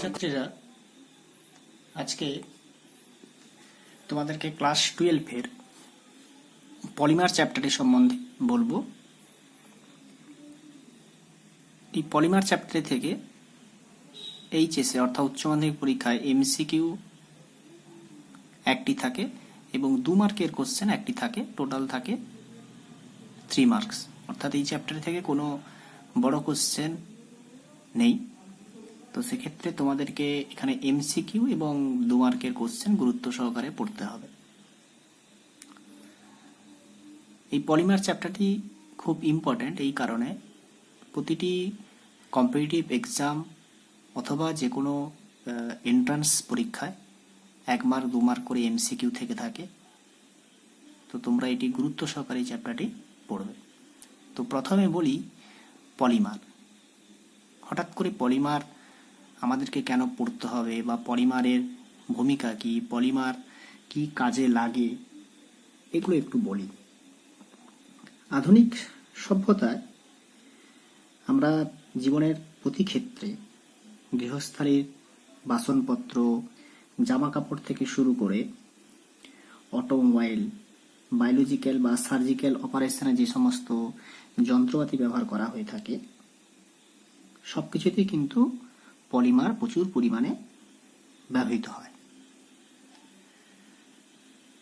ছাত্রছাত্রীরা, আজকে তোমাদেরকে ক্লাস 12-এর পলিমার চ্যাপ্টারের সম্বন্ধে বলবো। এই পলিমার চ্যাপ্টারে থেকে এইচএসএ অর্থাৎ উচ্চ মাধ্যমিক পরীক্ষায় এমসিকিউ একটি থাকে এবং 2 মার্কের কোশ্চেন একটি থাকে, টোটাল থাকে 3 মার্কস। অর্থাৎ এই চ্যাপ্টার থেকে কোনো বড় কোশ্চেন নেই। তো সেক্ষেত্রে তোমাদেরকে এখানে এমসিকিউ এবং 2 মার্কের কোশ্চেন গুরুত্ব সহকারে পড়তে হবে। এই পলিমার চ্যাপ্টারটি খুব ইম্পর্ট্যান্ট এই কারণে, প্রতিটি কম্পিটিটিভ এক্সাম অথবা যে কোনো এন্ট্রান্স পরীক্ষায় 1 মার্ক 2 মার্ক করে এমসিকিউ থেকে থাকে। তো তোমরা এটি গুরুত্ব সহকারে এই চ্যাপ্টারটি পড়বে। তো প্রথমে বলি পলিমার। হঠাৎ করে পলিমার আমাদেরকে কেন পড়তে হবে বা পলিমারের ভূমিকা কি, পলিমার কি কাজে লাগে, এগুলো একটু বলি। আধুনিক সভ্যতায় আমরা জীবনের প্রতি ক্ষেত্রে গৃহস্থালির বাসনপত্র, জামা কাপড় থেকে শুরু করে অটোমোবাইল, বায়োলজিক্যাল বা সার্জিক্যাল অপারেশনে যে সমস্ত যন্ত্রপাতি ব্যবহার করা হয়ে থাকে, সবকিছুতেই কিন্তু পলিমার প্রচুর পরিমাণে ব্যবহৃত হয়।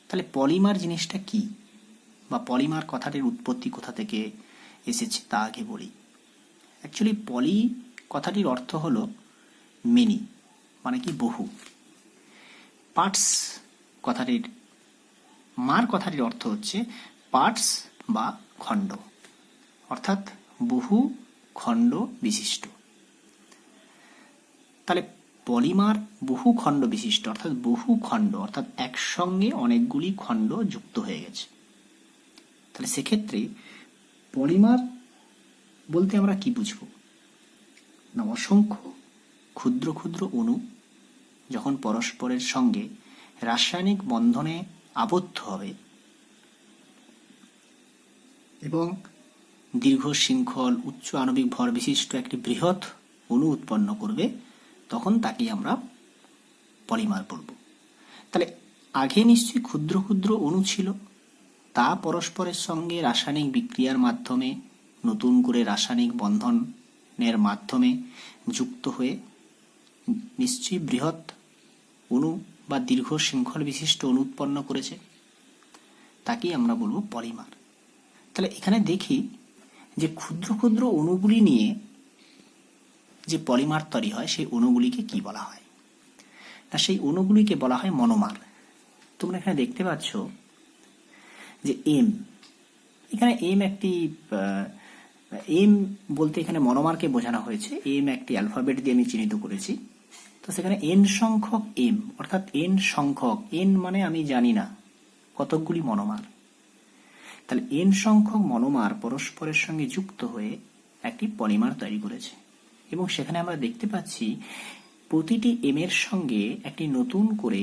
তাহলে পলিমার জিনিসটা কি বা পলিমার কথাটির উৎপত্তি কোথা থেকে এসেছে তা আগে বলি। অ্যাকচুয়ালি পলি কথাটির অর্থ হলো মেনি, মানে কি বহু। পার্টস কথাটির, মার কথাটির অর্থ হচ্ছে পার্টস বা খণ্ড, অর্থাৎ বহু খণ্ড বিশিষ্ট। তাহলে পলিমার বহু খণ্ড বিশিষ্ট, অর্থাৎ বহু খণ্ড, অর্থাৎ একসঙ্গে অনেকগুলি খণ্ড যুক্ত হয়ে গেছে। তাহলে সেক্ষেত্রে পলিমার বলতে আমরা কি বুঝব না, অসংখ্য ক্ষুদ্র ক্ষুদ্র অণু যখন পরস্পরের সঙ্গে রাসায়নিক বন্ধনে আবদ্ধ হবে এবং দীর্ঘ শৃঙ্খল উচ্চ আণবিক ভর বিশিষ্ট একটি বৃহৎ অণু উৎপন্ন করবে, তখন তাকেই আমরা পলিমার বলবো। তাহলে আগে নিশ্চয়ই ক্ষুদ্র ক্ষুদ্র অণু ছিল, তা পরস্পরের সঙ্গে রাসায়নিক বিক্রিয়ার মাধ্যমে নতুন করে রাসায়নিক বন্ধনের মাধ্যমে যুক্ত হয়ে নিশ্চয়ই বৃহৎ অণু বা দীর্ঘ শৃঙ্খল বিশিষ্ট অণু উৎপন্ন করেছে, তাকেই আমরা বলবো পলিমার। তাহলে এখানে দেখি যে ক্ষুদ্র ক্ষুদ্র অণুগুলি নিয়ে যে পলিমার তৈরি হয়, সেই অণুগুলিকে কি বলা হয় না, সেই অণুগুলিকে বলা হয় মনোমার। তোমরা এখানে দেখতে পাচ্ছ যে এখানে এম বলতে এখানে মনোমারকে বোঝানো হয়েছে। এম একটি অ্যালফাবেট দিয়ে আমি চিহ্নিত করেছি। তো সেখানে এন সংখ্যক এম, অর্থাৎ এন সংখ্যক, এন মানে আমি জানি না কতকগুলি মনোমার। তাহলে এন সংখ্যক মনোমার পরস্পরের সঙ্গে যুক্ত হয়ে একটি পলিমার তৈরি করেছে এবং সেখানে আমরা দেখতে পাচ্ছি প্রতিটি এম এর সঙ্গে একটি নতুন করে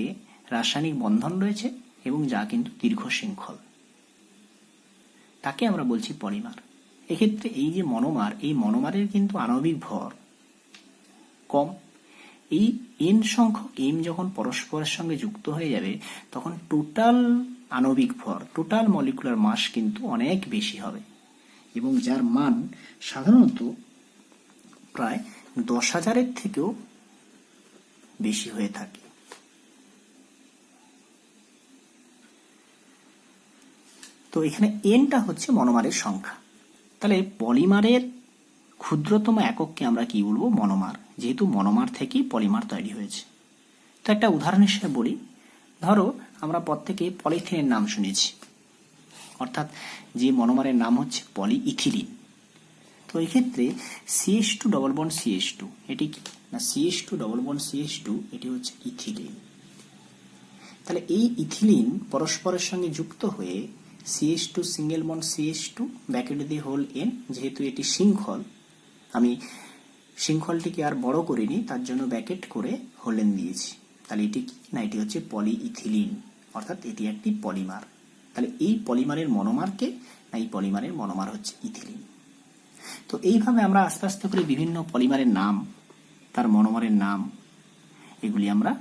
রাসায়নিক বন্ধন রয়েছে এবং যা কিন্তু দীর্ঘ শৃঙ্খল, তাকে আমরা বলছি পলিমার। এক্ষেত্রে এই যে মনোমার, এই মনোমারের কিন্তু আণবিক ভর কম। এই এন সংখ্যক এম যখন পরস্পরের সঙ্গে যুক্ত হয়ে যাবে, তখন টোটাল আণবিক ভর, টোটাল মলিকুলার মাস কিন্তু অনেক বেশি হবে এবং যার মান সাধারণত প্রায় 10,000-এর থেকেও বেশি হয়ে থাকে। তো এখানে এনটা হচ্ছে মনোমারের সংখ্যা। তাহলে পলিমারের ক্ষুদ্রতম একককে আমরা কি বলবো, মনোমার, যেহেতু মনোমার থেকেই পলিমার তৈরি হয়েছে। তো একটা উদাহরণ হিসেবে বলি, ধরো আমরা প্রত্যেকে পলিথিনের নাম শুনেছি, অর্থাৎ যে মনোমারের নাম হচ্ছে পলিইথিলিন। তো এই ক্ষেত্রে CH2 ডবল বন্ড CH2, এটি কি না, CH2 ডবল বন্ড CH2, এটি হচ্ছে ইথিলিন। তাহলে এই ইথিলিন পরস্পরের সঙ্গে যুক্ত হয়ে CH2 single bond CH2 bracket দিয়ে হোল এন, যেহেতু এটি শৃঙ্খল, আমি শৃঙ্খলটিকে আর বড় করিনি, তার জন্য ব্র্যাকেট করে হোল এন দিয়েছি। তাহলে এটি কি না, এটি হচ্ছে পলিইথিলিন, অর্থাৎ এটি একটি পলিমার। তাহলে এই পলিমারের মনোমারকে না, এই পলিমারের মনোমার হচ্ছে ইথিলিন। তো এইভাবে আমরা আস্তে আস্তে করে বিভিন্ন পলিমারের নাম, তার মনোমারের নাম এগুলি আমরা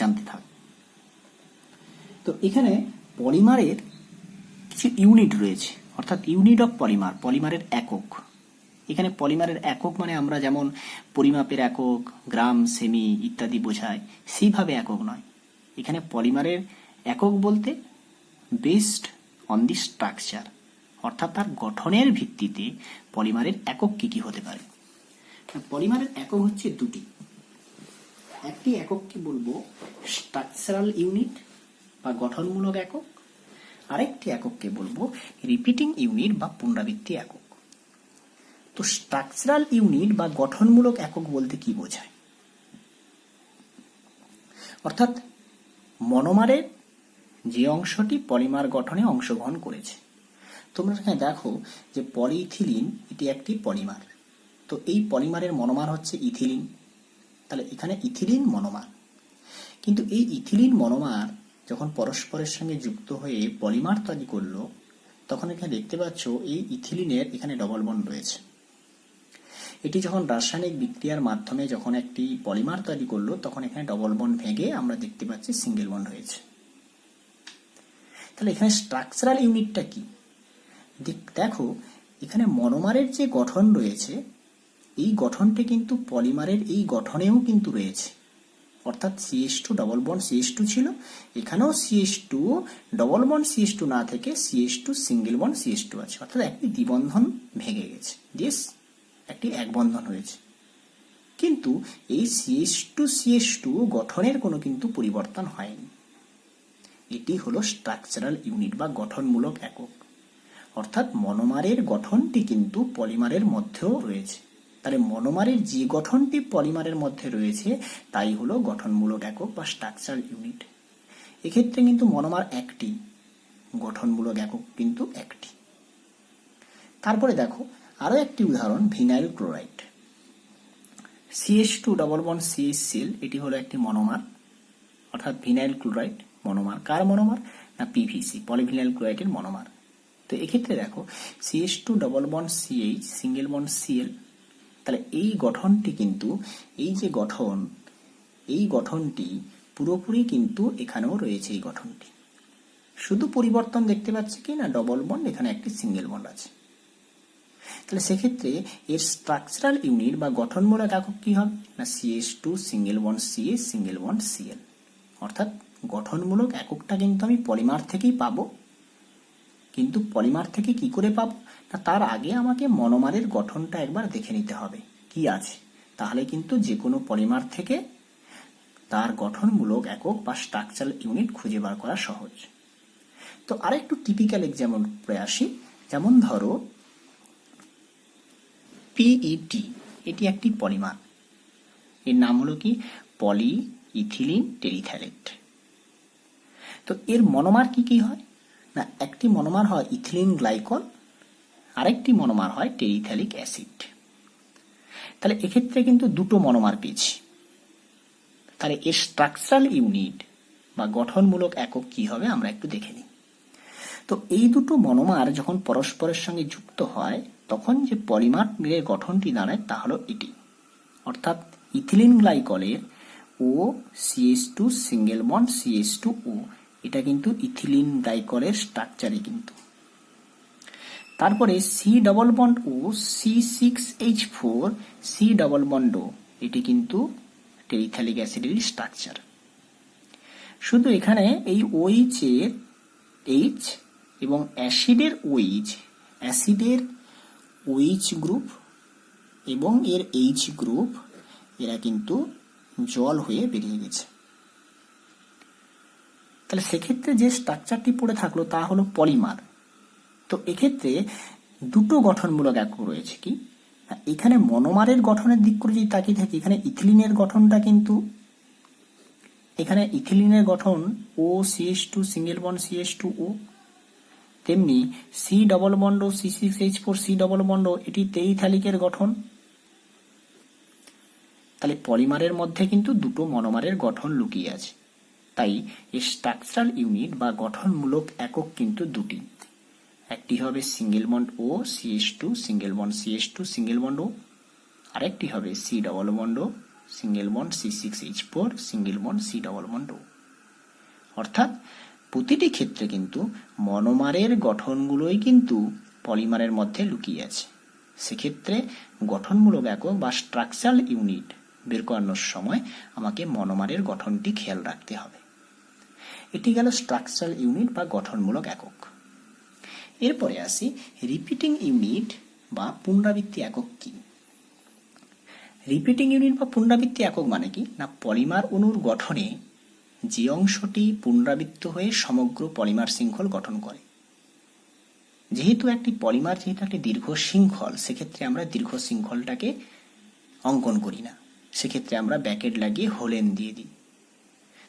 জানতে থাকব। তো এখানে পলিমারের কিছু ইউনিট রয়েছে, অর্থাৎ ইউনিট অফ পলিমার, পলিমারের একক। এখানে পলিমারের একক মানে আমরা যেমন পরিমাপের একক, গ্রাম, সেমি ইত্যাদি বোঝায়, সেইভাবে একক নয়। এখানে পলিমারের একক বলতে বেসড অন দি স্ট্রাকচার, অর্থাৎ তার গঠনের ভিত্তিতে পলিমারের একক কি কি হতে পারে। পলিমারের একক হচ্ছে দুটি। একটি একককে বলবো স্ট্রাকচারাল ইউনিট বা গঠনমূলক একক, আরেকটি একককে বলবো রিপিটিং ইউনিট বা পুনরাবৃত্তি একক। তো স্ট্রাকচারাল ইউনিট বা গঠনমূলক একক বলতে কি বোঝায়, অর্থাৎ মনোমারের যে অংশটি পলিমার গঠনে অংশগ্রহণ করেছে। তোমরা এখানে দেখো যে পলিইথিলিন এটি একটি পলিমার, তো এই পলিমারের মনোমার হচ্ছে ইথিলিন, তাহলে এখানে ইথিলিন মনোমার। কিন্তু এই ইথিলিন মনোমার যখন পরস্পরের সঙ্গে যুক্ত হয়ে পলিমার তৈরি করলো, তখন এখানে দেখতে পাচ্ছ এই ইথিলিনের এখানে ডবল বন্ড রয়েছে। এটি যখন রাসায়নিক বিক্রিয়ার মাধ্যমে যখন একটি পলিমার তৈরি করলো, তখন এখানে ডবল বন্ড ভেঙে আমরা দেখতে পাচ্ছি সিঙ্গেল বন্ড হয়েছে। তাহলে এখানে স্ট্রাকচারাল ইউনিটটা কি? দেখো এখানে মনোমারের যে গঠন রয়েছে, এই গঠনটি কিন্তু পলিমারের এই গঠনেও কিন্তু রয়েছে, অর্থাৎ CH2 ডবল বন্ড CH2 ছিল, এখানেও CH2 ডবল বন্ড CH2 না থেকে CH2 সিঙ্গেল বন্ড CH2 আছে, অর্থাৎ একটি দ্বিবন্ধন ভেঙে গেছে, দিয়ে একটি এক বন্ধন হয়েছে। কিন্তু এই CH2 গঠনের কোনো কিন্তু পরিবর্তন হয়নি। এটি হলো স্ট্রাকচারাল ইউনিট বা গঠনমূলক একক, অর্থাৎ মনোমারের গঠনটি কিন্তু পলিমারের মধ্যেও রয়েছে। তাহলে মনোমারের যে গঠনটি পলিমারের মধ্যে রয়েছে তাই হলো গঠনমূলক একক বা স্ট্রাকচারাল ইউনিট। এক্ষেত্রে কিন্তু মনোমার একটি, গঠনমূলক একক কিন্তু একটি। তারপরে দেখো আরো একটি উদাহরণ, vinyl chloride. CH2 double bond CHCl এটি হলো একটি মনোমার, অর্থাৎ ভিনাইল ক্লোরাইড মনোমার। কার মনোমার? না PVC, পলিভিনাইল ক্লোরাইডের মনোমার। তো এক্ষেত্রে দেখো CH2 double bond CH single bond Cl, তাহলে এই গঠনটি কিন্তু, এই যে গঠন, এই গঠনটি পুরোপুরি কিন্তু এখানেও রয়েছে। এই গঠনটি শুধু পরিবর্তন দেখতে পাচ্ছি কি না, ডবল বন্ড এখানে একটি সিঙ্গেল বন্ড আছে। তাহলে সেক্ষেত্রে এর স্ট্রাকচারাল ইউনিট বা গঠনমূলক একক কি হবে না, CH2 single bond CH single bond Cl, অর্থাৎ গঠনমূলক এককটা কিন্তু আমি পলিমার থেকেই পাবো। কিন্তু পলিমার থেকে কি করে পাবো না, তার আগে আমাকে মনোমারের গঠনটা একবার দেখে নিতে হবে কি আছে, তাহলে কিন্তু যে কোনো পলিমার থেকে তার গঠনমূলক একক বা স্ট্রাকচারাল ইউনিট খুঁজে বার করা সহজ। তো আরেকটু টিপিক্যাল এক্সাম্পল পড়ে আসি, যেমন ধরো PET, এটি একটি পলিমার, এর নাম হলো কি পলি ইথিলিন টেরিথ্যালেট। তো এর মনোমার কি কি হয় না, একটি মনোমার হয় ইথিলিন গ্লাইকল, আরেকটি মনোমার হয় টেরিথ্যালিক অ্যাসিড। তাহলে এক্ষেত্রে কিন্তু দুটো মনোমার পেয়েছি। তাহলে এর স্ট্রাকচারাল ইউনিট বা গঠনমূলক একক কি হবে আমরা একটু দেখে নিই। তো এই দুটো মনোমার যখন পরস্পরের সঙ্গে যুক্ত হয়, তখন যে পলিমারের গঠনটি দাঁড়ায় তা হলো এটি, অর্থাৎ ethylene গ্লাইকলের OCH2 single bond CH2O, এটা কিন্তু ইথিলিন গ্লাইকলের স্ট্রাকচারে কিন্তু। তারপরে C double bond O C6H4 C double bond O, এটি কিন্তু টেরিথ্যালিক অ্যাসিডের স্ট্রাকচার। শুধু এখানে এই OH এর H এবং অ্যাসিডের OH, অ্যাসিডের OH গ্রুপ এবং এর H গ্রুপ, এরা কিন্তু জল হয়ে বেরিয়ে গেছে। তাহলে সেক্ষেত্রে যে স্ট্রাকচারটি পড়ে থাকলো তা হলো পলিমার। তো এক্ষেত্রে দুটো গঠনমূলক একক রয়েছে কি, এখানে মনোমারের গঠনের দিক করে যদি তাকিয়ে থাকি, এখানে ইথিলিনের গঠনটা কিন্তু, এখানে ইথিলিনের গঠন OCH2 সিঙ্গেল বন্ড CH2O, তেমনি C double bond C6H4 C double bond, এটি টেরিথ্যালিকের গঠন। তাহলে পলিমারের মধ্যে কিন্তু দুটো মনোমারের গঠন লুকিয়ে আছে। তাই এর স্ট্রাকচারাল ইউনিট বা গঠনমূলক একক কিন্তু দুটি, একটি হবে single bond O CH2 single bond CH2 single bond O, আরেকটি হবে C double bond O single bond C6H4 single bond C=O। অর্থাৎ প্রতিটি ক্ষেত্রে কিন্তু মনোমারের গঠনগুলোই কিন্তু পলিমারের মধ্যে লুকিয়ে আছে। সেক্ষেত্রে গঠনমূলক একক বা স্ট্রাকচারাল ইউনিট বের করানোর সময় আমাকে মনোমারের গঠনটি খেয়াল রাখতে হবে। এটি গেল স্ট্রাকচারাল ইউনিট বা গঠনমূলক একক। এরপরে আসি রিপিটিং ইউনিট বা পুনরাবৃত্তি একক কি। রিপিটিং ইউনিট বা পুনরাবৃত্তি একক মানে কি না, পলিমার অণুর গঠনে যে অংশটি পুনরাবৃত্ত হয়ে সমগ্র পলিমার শৃঙ্খল গঠন করে। যেহেতু একটি দীর্ঘ শৃঙ্খল, সেক্ষেত্রে আমরা দীর্ঘ শৃঙ্খলটাকে অঙ্কন করি না, সেক্ষেত্রে আমরা ব্র্যাকেট লাগিয়ে হোলেন দিয়ে দিই।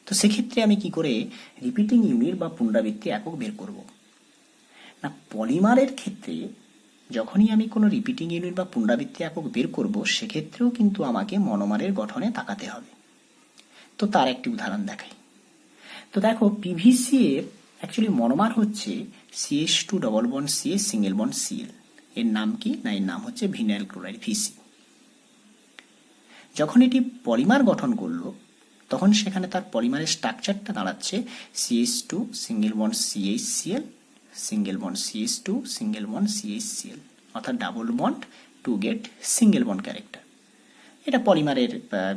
তো সেক্ষেত্রে আমি কি করে রিপিটিং ইউনিট বা পুনরাবৃত্তি একক বের করব না, পলিমারের ক্ষেত্রে যখনই আমি কোনো রিপিটিং ইউনিট বা পুনরাবৃত্তি একক বের করব, সেক্ষেত্রেও কিন্তু আমাকে মনোমারের গঠনে তাকাতে হবে। তো তার একটি উদাহরণ দেখাই। তো দেখো, পিভিসি এর অ্যাকচুয়ালি মনোমার হচ্ছে CH2 double bond CH single bond Cl। এর নাম কি না, এর নাম হচ্ছে ভিনাইল ক্লোরাইড Vc। যখন এটি পলিমার গঠন করলো, তখন সেখানে তার পলিমারের স্ট্রাকচারটা দাঁড়াচ্ছে CH2 single bond CHCl single bond CH2 single bond CHCl, অর্থাৎ double bond to get single bond character. এটা পলিমারের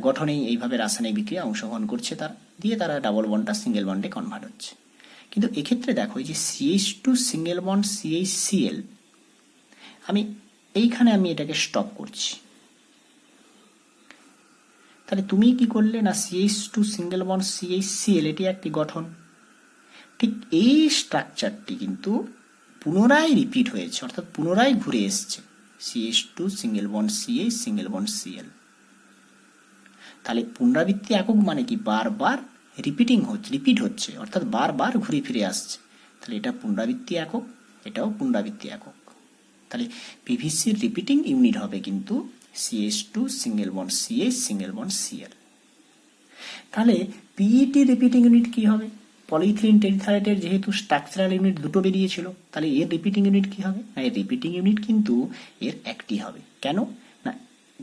গঠনেই এইভাবে রাসায়নিক বিক্রিয়া অংশগ্রহণ করছে, তারা ডাবল বন্ডটা সিঙ্গেল বন্ডে কনভার্ট হচ্ছে। কিন্তু এক্ষেত্রে দেখো, এই যে CH2 সিঙ্গেল বন্ড CHCl, আমি এটাকে স্টপ করছি। তাহলে তুমি কি করলে না, CH2 সিঙ্গেল বন্ড CHCl এটি একটি গঠন, ঠিক এই স্ট্রাকচারটি কিন্তু পুনরায় রিপিট হয়েছে, অর্থাৎ পুনরায় ঘুরে এসছে CH2 single bond CH single bond Cl। তাহলে পুনরাবৃত্তি একক মানে কি, বারবার রিপিট হচ্ছে, অর্থাৎ বারবার ঘুরে ফিরে আসছে। তাহলে এটা পুনরাবৃত্তি একক, এটাও পুনরাবৃত্তি একক। তাহলে পিভিসির রিপিটিং ইউনিট হবে কিন্তু CH2 single bond CH single bond Cl। তাহলে পিইটি রিপিটিং ইউনিট কি হবে? পলিইথিলিন টেরিথারেটের যেহেতু স্ট্রাকচারাল ইউনিট দুটো বেরিয়েছিল, তাহলে এর রিপিটিং ইউনিট কি হবে না, এর রিপিটিং ইউনিট কিন্তু এর একটি হবে। কেন না,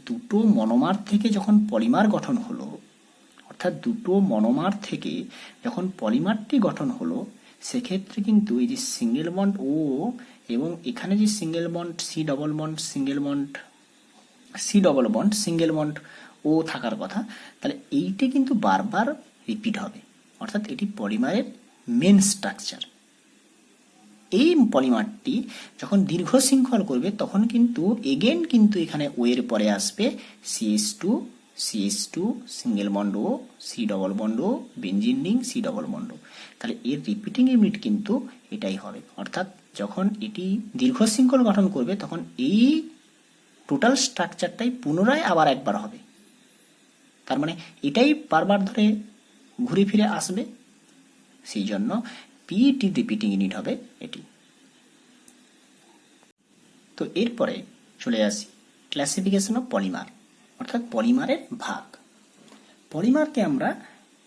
দুটো মনোমার থেকে যখন পলিমার গঠন হলো, অর্থাৎ দুটো মনোমার থেকে যখন পলিমারটি গঠন হলো, সেক্ষেত্রে কিন্তু এই যে সিঙ্গেল বন্ড ও এবং এখানে যে সিঙ্গেল বন্ড সিঙ্গেল বন্ড ও থাকার কথা, তাহলে এইটি কিন্তু বারবার রিপিট হবে, অর্থাৎ এটি পলিমারের মেন স্ট্রাকচার। এই পলিমারটি যখন দীর্ঘ শৃঙ্খল করবে, তখন কিন্তু এখানে ও এর পরে আসবে CH2 single bond O C double bond O benzene ring C double bond O. তাহলে এর রিপিটিং ইউনিট কিন্তু এটাই হবে, অর্থাৎ যখন এটি দীর্ঘ শৃঙ্খল গঠন করবে, তখন এই টোটাল স্ট্রাকচারটাই পুনরায় আবার একবার হবে। তার মানে এটাই বারবার ধরে ঘুরে ফিরে আসবে, সেই জন্য পিইটি রিপিটিং ইউনিট হবে এটি। তো এরপরে চলে আসি ক্লাসিফিকেশন অফ পলিমার, অর্থাৎ পলিমারের ভাগ। পলিমারকে আমরা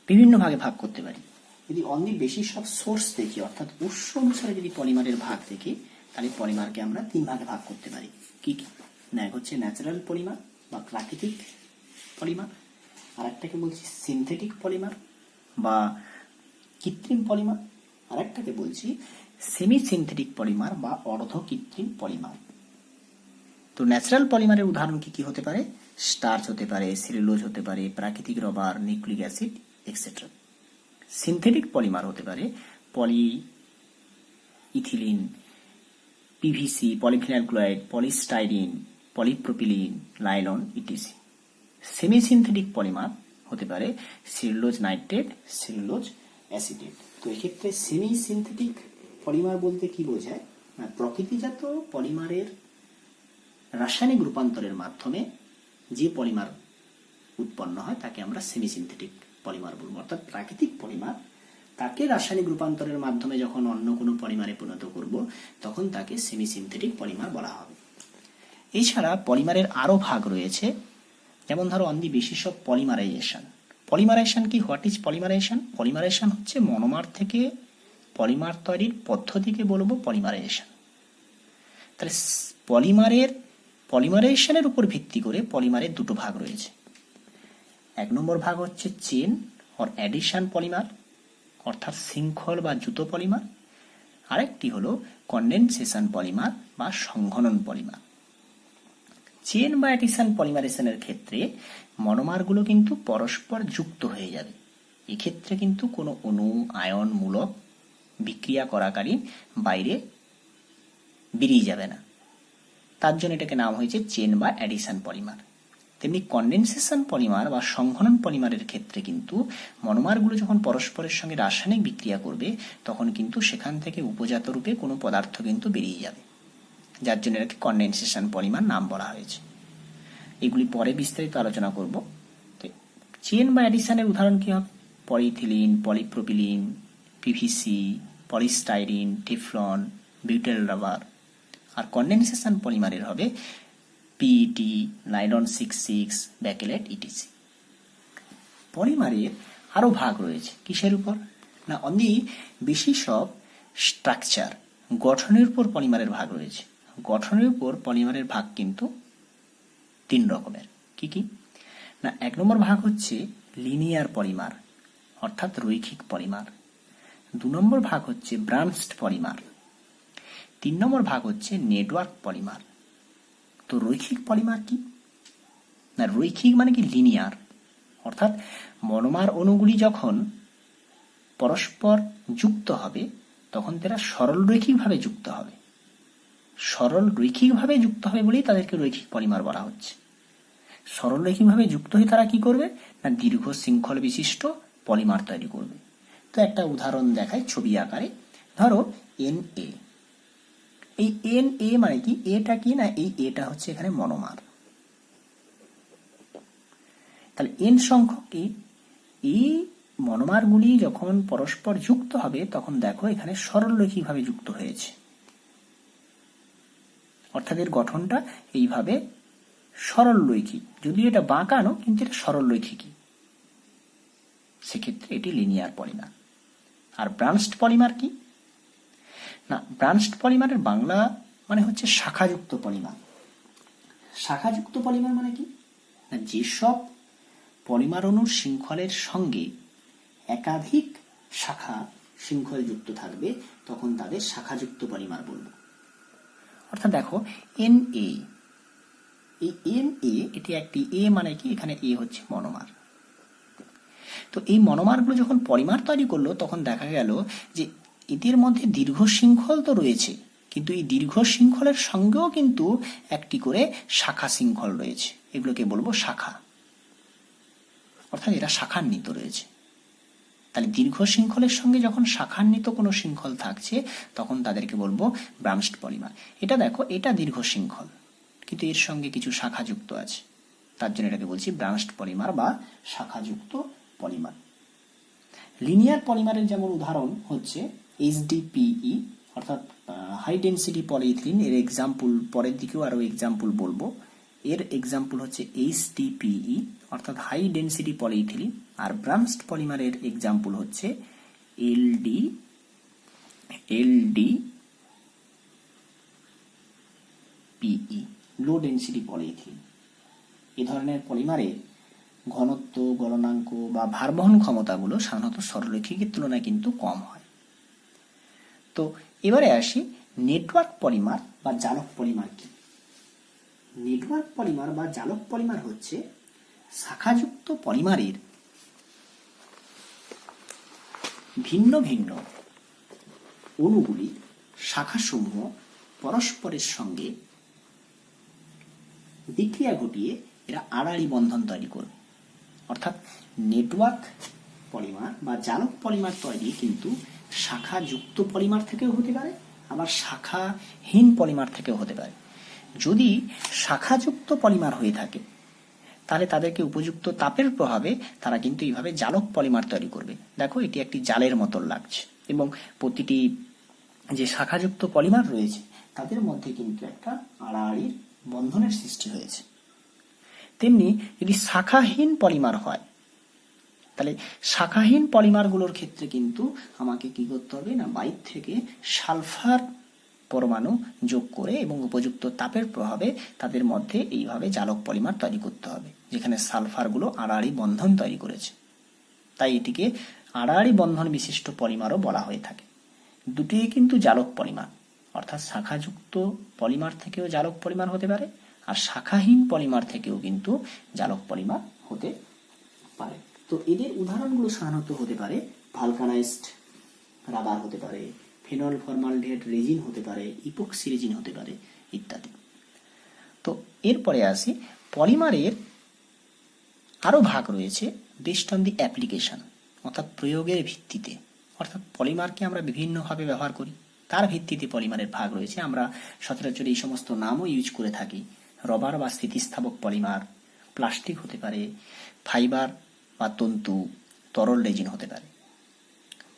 বিভিন্ন ভাগে ভাগ করতে পারি। যদি অনলি বেসিস অফ সোর্স দেখি, অর্থাৎ উৎস অনুসারে যদি পলিমারের ভাগ দেখি, তাহলে পলিমারকে আমরা তিন ভাগে ভাগ করতে পারি। কি কি না, এক হচ্ছে ন্যাচারাল পলিমার বা প্রাকৃতিক পলিমার, আর একটাকে বলছি সিনথেটিক পলিমার বা কৃত্রিম পলিমার, আর একটাকে বলছি সেমি সিনথেটিক পলিমার বা অর্ধ কৃত্রিম পলিমার। তো ন্যাচারাল পলিমারের উদাহরণ কি কি হতে পারে? স্টার্চ হতে পারে, সেলুলোজ হতে পারে, প্রাকৃতিক rubber, nucleic acid etcetera. Synthetic polymer হতে পারে polyethylene, PVC, polyphenyl chloride, polystyrene, polypropylene, nylon ETC. Semi synthetic polymer হতে পারে সেলুলোজ নাইট্রেট, সেলুলোজ অ্যাসিটেট। তো এক্ষেত্রে সেমি সিনথেটিক পলিমার বলতে কি বোঝায় না, প্রকৃতিজাত পলিমারের রাসায়নিক রূপান্তরের মাধ্যমে যে পলিমার উৎপন্ন হয় তাকে আমরা সেমি সিনথেটিক পলিমার বলবো। অর্থাৎ প্রাকৃতিক পলিমার, তাকে রাসায়নিক রূপান্তরের মাধ্যমে যখন অন্য কোনো পলিমারে পরিণত করব, তখন তাকে সেমি সিনথেটিক পলিমার বলা হবে। এছাড়া পলিমারের আরো ভাগ রয়েছে, যেমন ধরো on the basis of polymerization. Polymerization কি? What is polymerization? পলিমারাইজেশন হচ্ছে মনোমার থেকে পলিমার তৈরির পদ্ধতিকে বলবো পলিমারাইজেশন। তাহলে পলিমারাইজেশনের উপর ভিত্তি করে পলিমারের দুটো ভাগ রয়েছে। এক নম্বর ভাগ হচ্ছে চেন অর অ্যাডিশন পলিমার, অর্থাৎ শৃঙ্খল বা জুতো পলিমার। আরেকটি হলো কন্ডেনসেশন পলিমার বা সংঘনন পলিমার। চেন বা অ্যাডিশন পলিমারেশনের ক্ষেত্রে মনোমারগুলো কিন্তু পরস্পর যুক্ত হয়ে যাবে। এক্ষেত্রে কিন্তু কোনো অণু আয়ন মূলক বিক্রিয়া করাকালীন বাইরে বেরিয়ে যাবে না, তার জন্য এটাকে নাম হয়েছে চেন বা অ্যাডিশন পলিমার। তেমনি কন্ডেনসেশন পলিমার বা সংঘনন পলিমারের ক্ষেত্রে কিন্তু মনোমারগুলো যখন পরস্পরের সঙ্গে রাসায়নিক বিক্রিয়া করবে তখন কিন্তু সেখান থেকে উপজাত রূপে কোনো পদার্থ কিন্তু বেরিয়ে যাবে, যার জন্য এটাকে কন্ডেনসেশন পলিমার নাম বলা হয়েছে। এগুলি পরে বিস্তারিত আলোচনা করব। চেন বা অ্যাডিশনের উদাহরণ কি হবে? Polyethylene, polypropylene, PVC, polystyrene, Teflon, butyl rubber. আর কন্ডেনসেশন পলিমারের হবে পিইটি, নাইলন 66, ব্যাকেলেট, ইটিসি। পলিমারের আরও ভাগ রয়েছে কিসের উপর না, on the basis of structure, গঠনের উপর পলিমারের ভাগ রয়েছে। গঠনের উপর পলিমারের ভাগ কিন্তু 3 রকমের। কি কি না, 1 নম্বর ভাগ হচ্ছে লিনিয়ার পলিমার, অর্থাৎ রৈখিক পলিমার। 2 নম্বর ভাগ হচ্ছে ব্রাঞ্চড পলিমার। 3 নম্বর ভাগ হচ্ছে নেটওয়ার্ক পলিমার। তো রৈখিক পলিমার কি না, রৈখিক মানে কি লিনিয়ার, অর্থাৎ মনোমার অণুগুলি যখন পরস্পর যুক্ত হবে তখন তারা সরল রৈখিকভাবে যুক্ত হবে। সরল রৈখিকভাবে যুক্ত হবে বলেই তাদেরকে রৈখিক পলিমার বলা হচ্ছে। সরল রৈখিকভাবে যুক্ত হয়ে তারা কি করবে না, দীর্ঘ শৃঙ্খল বিশিষ্ট পলিমার তৈরি করবে। তো একটা উদাহরণ দেখায় ছবি আকারে। ধরো Na, এই Na মানে কি, এটা কি না, এই এটা হচ্ছে এখানে মনোমার। তাহলে N সংখ্যক এই মনোমারগুলি যখন পরস্পর যুক্ত হবে তখন দেখো এখানে সরলরৈখিকভাবে যুক্ত হয়েছে, অর্থাৎ এর গঠনটা এইভাবে সরলরৈখিক, যদিও এটা বাঁকানো কিন্তু এটা সরলরৈখিকই। সেক্ষেত্রে এটি লিনিয়ার পলিমার। আর ব্রাঞ্চড পলিমার কি না, ব্রাঞ্চড পলিমারের বাংলা মানে হচ্ছে শাখাযুক্ত পলিমার। শাখাযুক্ত পলিমার মানে কি না, যেসব পলিমার অণুর শৃঙ্খলের সঙ্গে একাধিক শাখা শৃঙ্খল যুক্ত থাকবে তখন তাদের শাখাযুক্ত পলিমার বলবো। অর্থাৎ দেখো Na, এই Na এটি একটি, এ মানে কি, এখানে এ হচ্ছে মনোমার। তো এই মনোমারগুলো যখন পলিমার তৈরি করলো তখন দেখা গেল যে এদের মধ্যে দীর্ঘ শৃঙ্খল তো রয়েছে, কিন্তু এই দীর্ঘ শৃঙ্খলের সঙ্গেও কিন্তু একটি করে শাখা শৃঙ্খল রয়েছে, এগুলোকে বলবো শাখা, অর্থাৎ এরা শাখান্বিত রয়েছে। তাহলে দীর্ঘ শৃঙ্খলের সঙ্গে যখন শাখান্বিত কোনো শৃঙ্খল থাকছে তখন তাদেরকে বলবো ব্রাঞ্চড পলিমার। এটা দেখো, এটা দীর্ঘ শৃঙ্খল কিন্তু এর সঙ্গে কিছু শাখা যুক্ত আছে, তার জন্য এটাকে বলছি ব্রাঞ্চড পলিমার বা শাখাযুক্ত পলিমার। লিনিয়ার পলিমারের যেমন উদাহরণ হচ্ছে HDPE, অর্থাৎ হাই ডেনসিটি পলিইথিলিন। এর এক্সাম্পল পরের দিকেও আরও এক্সাম্পল বলবো। এর এক্সাম্পল হচ্ছে HDPE, অর্থাৎ হাই ডেনসিটি পলিইথিলিন। আর ব্রাঞ্চড পলিমারের এক্সাম্পল হচ্ছে LDPE, লো ডেনসিটি পলিইথিলিন। এ ধরনের পলিমারের ঘনত্ব, গলনাঙ্ক বা ভারবহন ক্ষমতাগুলো সাধারণত সরলরৈখিকের তুলনায় কিন্তু কম হয়। তো এবারে আসি নেটওয়ার্ক পলিমার বা জালক পলিমার কি। নেটওয়ার্ক পলিমার বা জালক পলিমার হচ্ছে শাখাযুক্ত পলিমারের ভিন্ন ভিন্ন অণুগুলি শাখাসমূহ পরস্পরের সঙ্গে বিক্রিয়া ঘটিয়ে এরা আড়াআড়ি বন্ধন তৈরি করবে। অর্থাৎ নেটওয়ার্ক পলিমার বা জালক পলিমার তৈরি কিন্তু শাখাযুক্ত পলিমার থেকেও হতে পারে, আবার শাখাহীন পলিমার থেকেও হতে পারে। যদি শাখাযুক্ত পলিমার হয়ে থাকে তাহলে তাদেরকে উপযুক্ত তাপের প্রভাবে তারা কিন্তু এইভাবে জালক পলিমার তৈরি করবে। দেখো এটি একটি জালের মতো লাগছে এবং প্রতিটি যে শাখাযুক্ত পলিমার রয়েছে তাদের মধ্যে কিন্তু একটা আড়াআড়ি বন্ধনের সৃষ্টি হয়েছে। তেমনি যদি শাখাহীন পলিমার হয় তাহলে শাখাহীন পলিমারগুলোর ক্ষেত্রে কিন্তু আমাকে কি করতে হবে না, বাইর থেকে সালফার পরমাণু যোগ করে এবং উপযুক্ত তাপের প্রভাবে তাদের মধ্যে এইভাবে জালক পলিমার তৈরি করতে হবে, যেখানে সালফারগুলো আড়াআড়ি বন্ধন তৈরি করেছে, তাই এটিকে আড়াআড়ি বন্ধন বিশিষ্ট পলিমারও বলা হয়ে থাকে। দুটিই কিন্তু জারক পলিমার, অর্থাৎ শাখাযুক্ত পলিমার থেকেও জারক পলিমার হতে পারে, আর শাখাহীন পলিমার থেকেও কিন্তু জারক পলিমার হতে পারে। তো এদের উদাহরণগুলো সাধারণত হতে পারে ভালকানাইজড রাবার হতে পারে, ফেনল ফর্মালডিহাইড রেজিন হতে পারে, ইপক্সি রেজিন হতে পারে ইত্যাদি। তো এরপরে আসি, পলিমারের আরও ভাগ রয়েছে বেস্ট অন দি অ্যাপ্লিকেশন, অর্থাৎ প্রয়োগের ভিত্তিতে। অর্থাৎ পলিমারকে আমরা বিভিন্নভাবে ব্যবহার করি, তার ভিত্তিতে পলিমারের ভাগ রয়েছে। আমরা সচরাচর এই সমস্ত নামও ইউজ করে থাকি। রবার বা স্থিতিস্থাপক পলিমার, প্লাস্টিক হতে পারে, ফাইবার বা তন্তু, তরল রেজিন হতে পারে।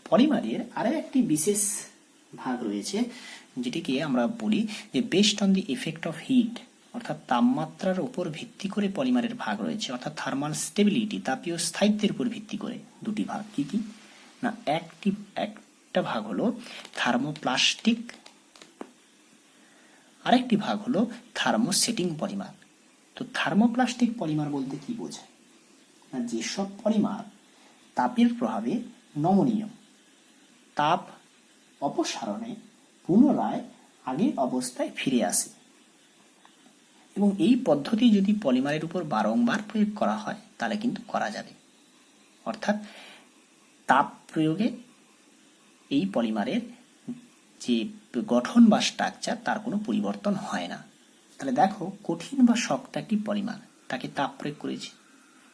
পলিমারের আরও একটি বিশেষ ভাগ রয়েছে, যেটিকে আমরা বলি যে best on the effect of heat, অর্থাৎ তাপমাত্রার উপর ভিত্তি করে পলিমারের ভাগ রয়েছে, অর্থাৎ থার্মাল স্টেবিলিটি, তাপীয় স্থায়িত্বের উপর ভিত্তি করে দুটি ভাগ। কি কি না, একটা ভাগ হলো থার্মোপ্লাস্টিক, আরেকটি ভাগ হলো থার্মোসেটিং পলিমার। তো থার্মোপ্লাস্টিক পলিমার বলতে কি বোঝায় না, যেসব পলিমার তাপের প্রভাবে নমনীয়, তাপ অপসারণে পুনরায় আগের অবস্থায় ফিরে আসে, এবং এই পদ্ধতি যদি পলিমারের উপর বারংবার প্রয়োগ করা হয় তাহলে কিন্তু করা যাবে। অর্থাৎ তাপ প্রয়োগে এই পলিমারের যে গঠন বা স্ট্রাকচার তার কোনো পরিবর্তন হয় না। তাহলে দেখো, কঠিন বা শক্ত একটি পলিমার, তাকে তাপ প্রয়োগ করেছি,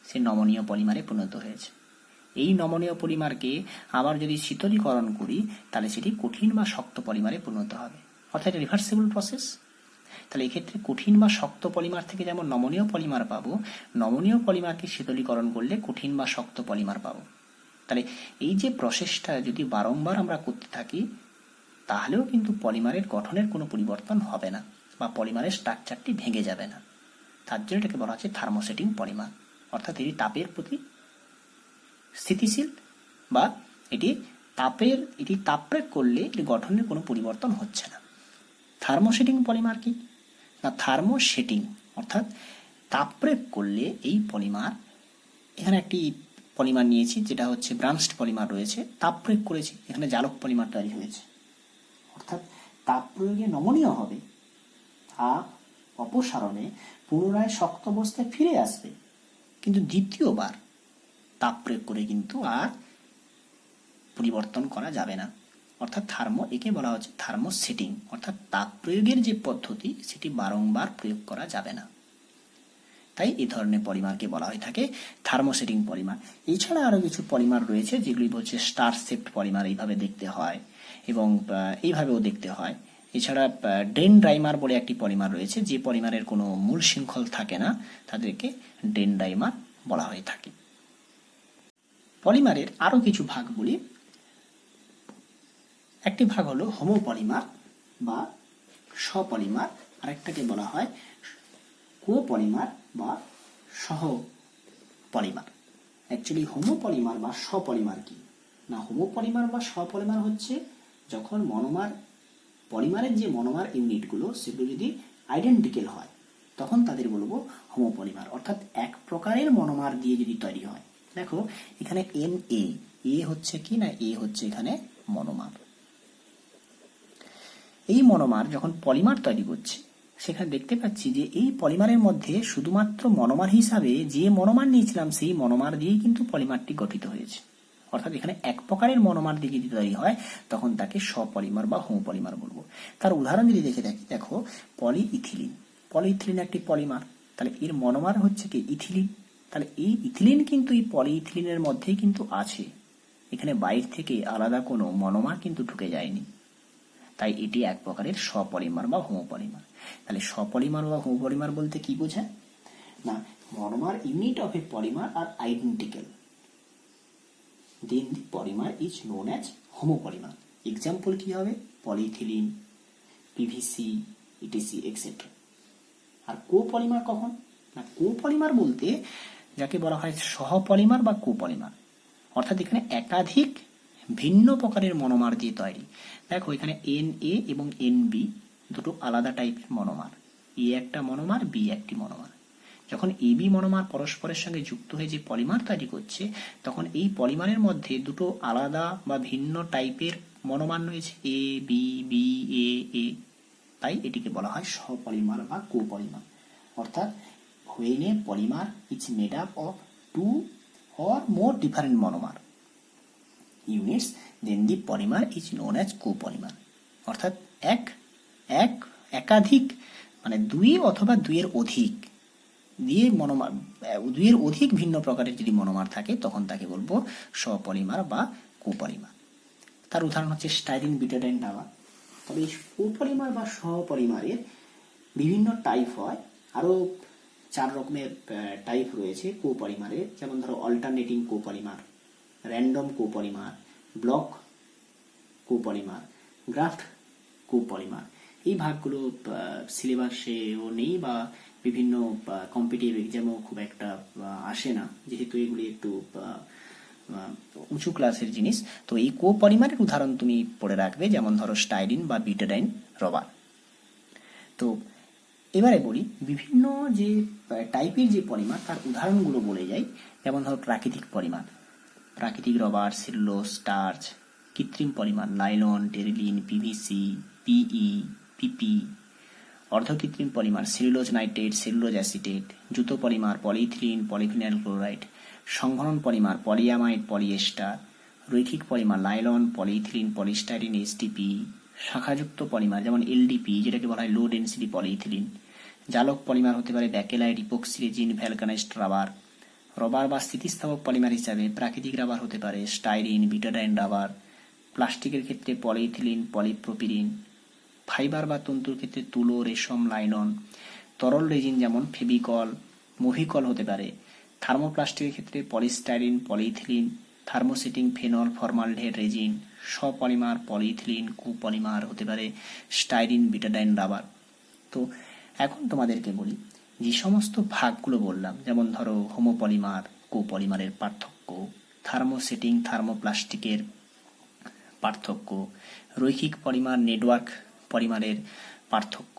সে নমনীয় পলিমারে পরিণত হয়েছে। এই নমনীয় পলিমারকে আবার যদি শীতলীকরণ করি তাহলে সেটি কঠিন বা শক্ত পলিমারে পরিণত হবে, অর্থাৎ রিভার্সিবল প্রসেস। তাহলে এক্ষেত্রে কঠিন বা শক্ত পলিমার থেকে যেমন নমনীয় পলিমার পাবো, নমনীয় পলিমারকে শীতলীকরণ করলে কঠিন বা শক্ত পলিমার পাবো। তাহলে এই যে প্রসেসটা যদি বারংবার আমরা করতে থাকি তাহলেও কিন্তু পলিমারের গঠনের কোনো পরিবর্তন হবে না, বা পলিমারের স্ট্রাকচারটি ভেঙে যাবে না। তার জন্য এটাকে বলা হচ্ছে থার্মোসেটিং পলিমার, অর্থাৎ এটি তাপের প্রতি স্থিতিশীল, বা এটি তাপ প্রয়োগ করলে এটি গঠনের কোনো পরিবর্তন হচ্ছে না। থার্মোসেটিং পলিমার কি না, থার্মোসেটিং অর্থাৎ তাপ প্রয়োগ করলে এই পলিমার, এখানে একটি পলিমার নিয়েছি যেটা হচ্ছে ব্রাঞ্চড পলিমার রয়েছে, তাপ প্রয়োগ করেছি, এখানে জারক পলিমার তৈরি হয়েছে। অর্থাৎ তাপ প্রয়োগে নমনীয় হবে, তাপ অপসারণে পুনরায় শক্ত অবস্থায় ফিরে আসবে, কিন্তু দ্বিতীয়বার তাপ প্রয়োগ করে কিন্তু আর পরিবর্তন করা যাবে না। অর্থাৎ একে বলা হচ্ছে থার্মোসেটিং, অর্থাৎ তাপ প্রয়োগের যে পদ্ধতি সেটি বারংবার প্রয়োগ করা যাবে না, তাই এই ধরনের পলিমারকে বলা হয়ে থাকে থার্মোসেটিং পলিমার। এছাড়া আরো কিছু পলিমার রয়েছে যেগুলি হচ্ছে স্টার শেপড পলিমার, এইভাবে দেখতে হয় এবং এইভাবেও দেখতে হয়। এছাড়া ডেনড্রাইমার বলে একটি পলিমার রয়েছে, যে পলিমারের কোনো মূল শৃঙ্খল থাকে না, তাদেরকে ডেনড্রাইমার বলা হয়ে থাকে। পলিমারের আরো কিছু ভাগ বলি। একটি ভাগ হলো হোমোপলিমার বা স্বপলিমার, আরেকটাকে বলা হয় কোপলিমার বা সহ পলিমার। অ্যাকচুয়ালি হোমোপলিমার বা স্বপলিমার কি না, হোমোপলিমার বা স্বপলিমার হচ্ছে যখন পলিমারের যে মনোমার ইউনিটগুলো সেগুলো যদি আইডেন্টিক্যাল হয় তখন তাদের বলবো হোমোপলিমার, অর্থাৎ এক প্রকারের মনোমার দিয়ে যদি তৈরি হয়। দেখো এখানে এ হচ্ছে কি না, এ হচ্ছে এখানে মনোমার। এই মনোমার যখন পলিমার তৈরি করছে সেখানে দেখতে পাচ্ছি যে এই পলিমারের মধ্যে শুধুমাত্র মনোমার হিসাবে যে মনোমার নিয়েছিলাম সেই মনোমার দিয়েই কিন্তু পলিমারটি গঠিত হয়েছে। অর্থাৎ এখানে এক প্রকারের মনোমার দিয়ে যদি তৈরি হয় তখন তাকে স্বপলিমার বা হোমোপলিমার বলবো। তার উদাহরণ যদি দেখো পলিইথিলিন একটি পলিমার, তাহলে এর মনোমার হচ্ছে কি ইথিলিন। তাহলে এই ইথিলিন কিন্তু এই পলিইথিলিনের মধ্যেই কিন্তু আছে, এখানে বাইরে থেকে আলাদা কোনো মনোমার কিন্তু ঢুকে যায়নি, তাই এটি এক প্রকারের স্বপলিমার বা হোমোপলিমার। তাহলে স্বপলিমার বা হোমোপলিমার বলতে কি বোঝায় না, monomer unit of a polymer are identical, then the polymer is known as homopolymer. Example কি হবে, পলিইথিলিন, পিভিসি, ইটিসি এক্সেট্রা। আর কোপলিমার কখন না, কোপলিমার বলতে যাকে বলা হয় সহপলিমার বা কোপলিমার, অর্থাৎ এখানে একাধিক ভিন্ন প্রকারের মনোমার দিয়ে তৈরি। দেখো এখানে Na এবং Nb দুটো আলাদা টাইপের মনোমার, এ একটা মনোমার, বি একটি মনোমার। যখন এবি মনোমার পরস্পরের সঙ্গে যুক্ত হয়ে যে পলিমার তৈরি করছে, তখন এই পলিমারের মধ্যে দুটো আলাদা বা ভিন্ন টাইপের মনোমার রয়েছে, এ বি বি এ এ, তাই এটিকে বলা হয় সপলিমার বা কোপলিমার। অর্থাৎ when a polymer is made up of two or more different monomer units, then the polymer is known as copolymer. অর্থাৎ একাধিক মানে দুই অথবা দুইয়ের অধিক দুইয়ের অধিক ভিন্ন প্রকারের যদি মনোমার থাকে, তখন তাকে বলবো সপলিমার বা কোপলিমার। তার উদাহরণ হচ্ছে স্টাইরিন, বিউটাডাইন, রাবার। তবে এই কোপলিমার বা সপলিমারের বিভিন্ন টাইপ হয়, আরো 4 রকমের টাইপ রয়েছে কোপলিমারের। যেমন ধরো অল্টারনেটিং কোপলিমার, র্যান্ডম কোপলিমার, ব্লক কোপলিমার, গ্রাফট কোপলিমার। এই ভাগগুলো সিলেবাসেও নেই বা বিভিন্ন কম্পিটিটিভ এক্সামেও খুব একটা আসে না, যেহেতু এগুলি একটু উঁচু ক্লাসের জিনিস। তো এই কোপলিমারের উদাহরণ তুমি পড়ে রাখবে, যেমন ধরো স্টাইরিন বা বিউটাডাইন, রবার। তো এবারে বলি বিভিন্ন যে টাইপের যে পলিমার তার উদাহরণগুলো বলে যাই। যেমন ধরো প্রাকৃতিক পলিমার, প্রাকৃতিক রবার, সেলুলোজ, স্টার্চ। কৃত্রিম polymer, nylon, terylene, PVC, PE, PP. অর্ধকৃত্রিম polymer, cellulose nitrate, cellulose acetate. জুতো পলিমার, পলিইথিলিন, পলিফিনাইল ক্লোরাইড। সংঘনন পলিমার, পলিয়ামাইড, পলিয়েস্টার। রৈখিক polymer, nylon, polyethylene, polystyrene, STP. শাখাযুক্ত পলিমার যেমন এলডিপি, যেটাকে বলা হয় লো ডেন্সিটি পলিইথিলিন। জালক পলিমার হতে পারে bakelite, epoxy resin, vulcanized rubber. Rubber বা স্থিতিস্থাপক পলিমার হিসাবে প্রাকৃতিক রাবার হতে পারে স্টাইরিন, বিউটাডাইন রাবার। প্লাস্টিকের ক্ষেত্রে পলিইথিলিন, পলিপ্রোপিলিন। ফাইবার বা তন্তুর ক্ষেত্রে তুলো, রেশম, লাইলন। তরল রেজিন যেমন ফেভিকল, মুভিকল হতে পারে। থার্মোপ্লাস্টিকের ক্ষেত্রে polystyrene, polyethylene, thermosetting, phenol, formaldehyde resin. সপলিমার, পলিইথিলিন, কোপলিমার হতে পারে স্টাইরিন, বিউটাডাইন রাবার। তো এখন তোমাদেরকে বলি যে সমস্ত ভাগগুলো বললাম, যেমন ধরো হোমোপলিমার, কোপলিমারের পার্থক্য, থার্মোসেটিং, থার্মোপ্লাস্টিকের পার্থক্য, রৈখিক পলিমার, নেটওয়ার্ক পলিমারের পার্থক্য,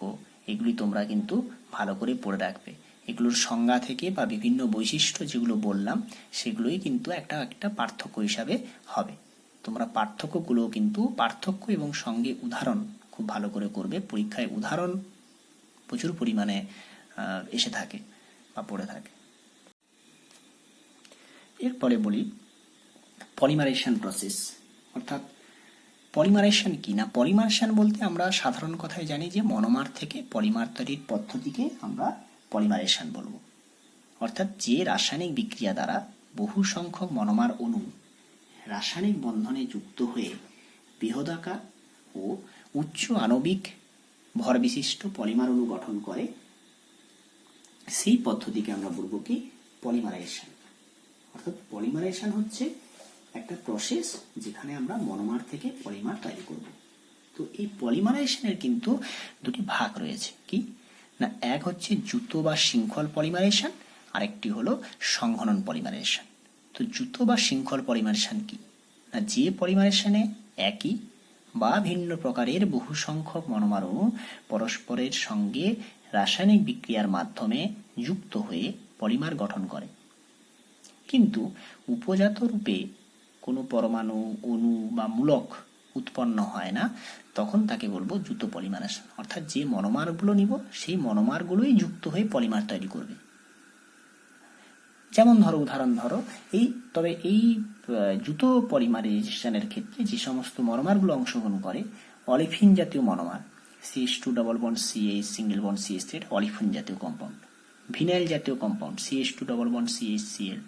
এগুলি তোমরা কিন্তু ভালো করে পড়ে রাখবে। এগুলোর সংজ্ঞা থেকে বা বিভিন্ন বৈশিষ্ট্য যেগুলো বললাম, সেগুলোই কিন্তু একটা একটা পার্থক্য হিসাবে হবে। তোমরা পার্থক্যগুলো কিন্তু পার্থক্য এবং সঙ্গে উদাহরণ খুব ভালো করে করবে। পরীক্ষায় উদাহরণ প্রচুর পরিমাণে এসে থাকে বা পড়ে থাকে। এরপরে বলি পলিমারাইজেশন প্রসেস। অর্থাৎ পলিমারাইজেশন কি না? পলিমারাইজেশন বলতে আমরা সাধারণ কথায় জানি যে মনোমার থেকে পলিমার তৈরির পদ্ধতিকে আমরা পলিমারাইজেশন বলবো। অর্থাৎ যে রাসায়নিক বিক্রিয়া দ্বারা বহু সংখ্যক মনোমার অণু রাসায়নিক বন্ধনে যুক্ত হয়ে বৃহদাকার ও উচ্চ আণবিক ভর বিশিষ্ট পলিমার অণু গঠন করে, সেই পদ্ধতিকে আমরা বলবো কি? পলিমারাইজেশন। অর্থাৎ পলিমারাইজেশন হচ্ছে একটা প্রসেস যেখানে আমরা মনোমার থেকে পলিমার তৈরি করব। তো এই পলিমারাইজেশনের কিন্তু দুটি ভাগ রয়েছে। কি না? এক হচ্ছে জুতো বা শৃঙ্খল পলিমারাইজেশন, আরেকটি হলো সংঘনন পলিমারাইজেশন। তো জুতো বা শৃঙ্খল পলিমারাইজেশন কি না? যে পলিমারাইজেশনে একই বা ভিন্ন প্রকারের বহু সংখ্যক মনোমার অণু পরস্পরের সঙ্গে রাসায়নিক বিক্রিয়ার মাধ্যমে যুক্ত হয়ে পলিমার গঠন করে, কিন্তু উপজাত রূপে কোনো পরমাণু, অণু বা মূলক উৎপন্ন হয় না, তখন তাকে বলবো জুতো পলিমারাইজেশন। অর্থাৎ যে মনোমারগুলো নিব সেই মনোমারগুলোই যুক্ত হয়ে পলিমার তৈরি করবে। যেমন ধরো উদাহরণ ধরো তবে এই জুতো পলিমারাইজেশনের ক্ষেত্রে যে সমস্ত মনোমারগুলো অংশগ্রহণ করে, অলিফিন জাতীয় monomer, CH2 double bond CH single bond CH thread olefin জাতীয় কম্পাউন্ড। ভিনাইল জাতীয় compound CH2 double bond CHCl।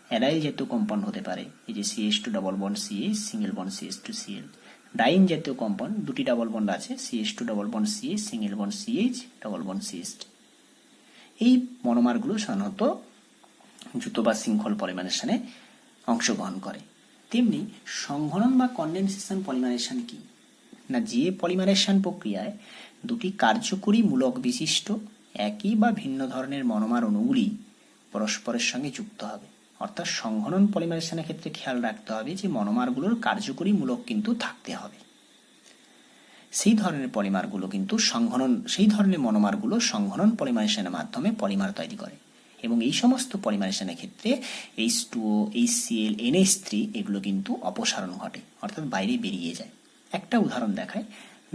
Aryl জাতীয় কম্পাউন্ড হতে পারে এই যে CH2 double bond CH single bond CH2Cl। ডাইন জাতীয় কম্পাউন্ড, দুটি ডাবল বন্ড আছে, CH2 double bond CH single bond CH double bond CH। এই মনোমারগুলো সাধারণত জুতো বা শৃঙ্খল পলিমারাইজেশনে অংশগ্রহণ করে। তেমনি সংঘনন বা কনডেনসেশন পলিমারাইজেশন কি না? যে পলিমারাইজেশন প্রক্রিয়ায় দুটি কার্যকরী মূলক বিশিষ্ট একই বা ভিন্ন ধরনের মনোমার অণুগুলি পরস্পরের সঙ্গে যুক্ত হবে। অর্থাৎ সংঘনন পলিমারাইজেশনের ক্ষেত্রে খেয়াল রাখতে হবে যে মনোমারগুলোর কার্যকরী মূলক কিন্তু থাকতে হবে। সেই ধরনের মনোমারগুলো সংঘনন পলিমারাইজেশনের মাধ্যমে পলিমার তৈরি করে। এবং এই সমস্ত পলিমারেশনের ক্ষেত্রে H2O, HCl, NH3 এগুলো কিন্তু অপসারণ ঘটে, অর্থাৎ বাইরে বেরিয়ে যায়। একটা উদাহরণ দেখায়,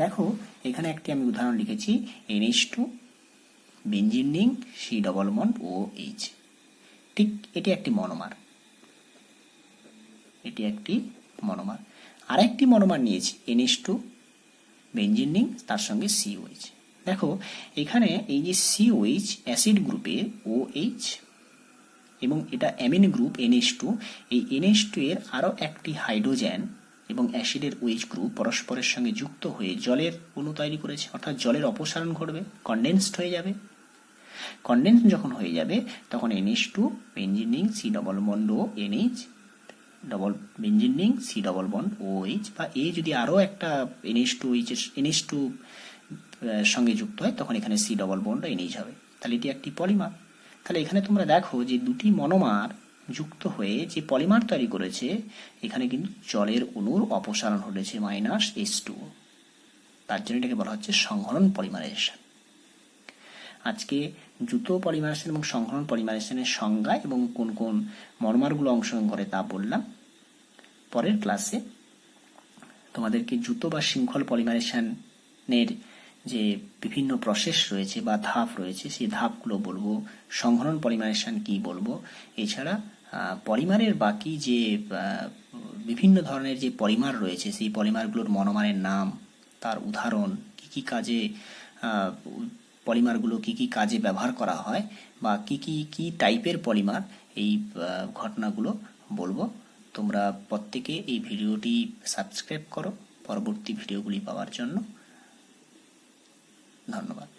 দেখো এখানে একটি আমি উদাহরণ লিখেছি NH2 benzene ring C double bond OH। ঠিক এটি একটি মনোমার, এটি একটি মনোমার। আরেকটি মনোমার নিয়েছি NH2 বেঞ্জিন রিং তার সঙ্গে COH। দেখো এখানে এই যে COH অ্যাসিড গ্রুপের OH এবং এটা অ্যামিন গ্রুপ NH2, এই NH2 এর আরও একটি হাইড্রোজেন এবং অ্যাসিডের OH গ্রুপ পরস্পরের সঙ্গে যুক্ত হয়ে জলের অণু তৈরি করেছে, অর্থাৎ জলের অপসারণ ঘটবে, কনডেন্সড হয়ে যাবে। কনডেন্স যখন হয়ে যাবে তখন NH2 benzene ring C double bond O NH double benzene ring C double bond OH, বা এ যদি আরও একটা NH2 সঙ্গে যুক্ত হয় তখন এখানে C ডবল বন্ড NH হবে, তাহলে এটি একটি পলিমার। তাহলে এখানে তোমরা দেখো যে দুটি মনোমার যুক্ত হয়ে যে পলিমার তৈরি করেছে, এখানে কিন্তু জলের অণুর অপসারণ ঘটেছে -H2O, তার জন্য এটাকে বলা হচ্ছে সংহরণ পলিমারাইজেশন। আজকে দ্রুত পলিমারেশন এবং সংহরণ পলিমারেশনের সংজ্ঞা এবং কোন কোন মনোমারগুলো অংশগ্রহণ করে তা বললাম। পরের ক্লাসে তোমাদেরকে দ্রুত বা শৃঙ্খল পলিমারেশনের যে বিভিন্ন প্রসেস রয়েছে বা ধাপ রয়েছে সেই ধাপগুলো বলবো, সংহরণ পলিমারেশন কি বলবো, এছাড়া পলিমারের বাকি যে বিভিন্ন ধরনের যে পলিমার রয়েছে সেই পলিমারগুলোর মনোমারের নাম, তার উদাহরণ, কি কি কাজে পলিমারগুলো কি কি কাজে ব্যবহার করা হয় বা কি টাইপের পলিমার, এই ঘটনাগুলো বলবো। তোমরা প্রত্যেকে এই ভিডিওটি সাবস্ক্রাইব করো পরবর্তী ভিডিওগুলি পাওয়ার জন্য। ধন্যবাদ।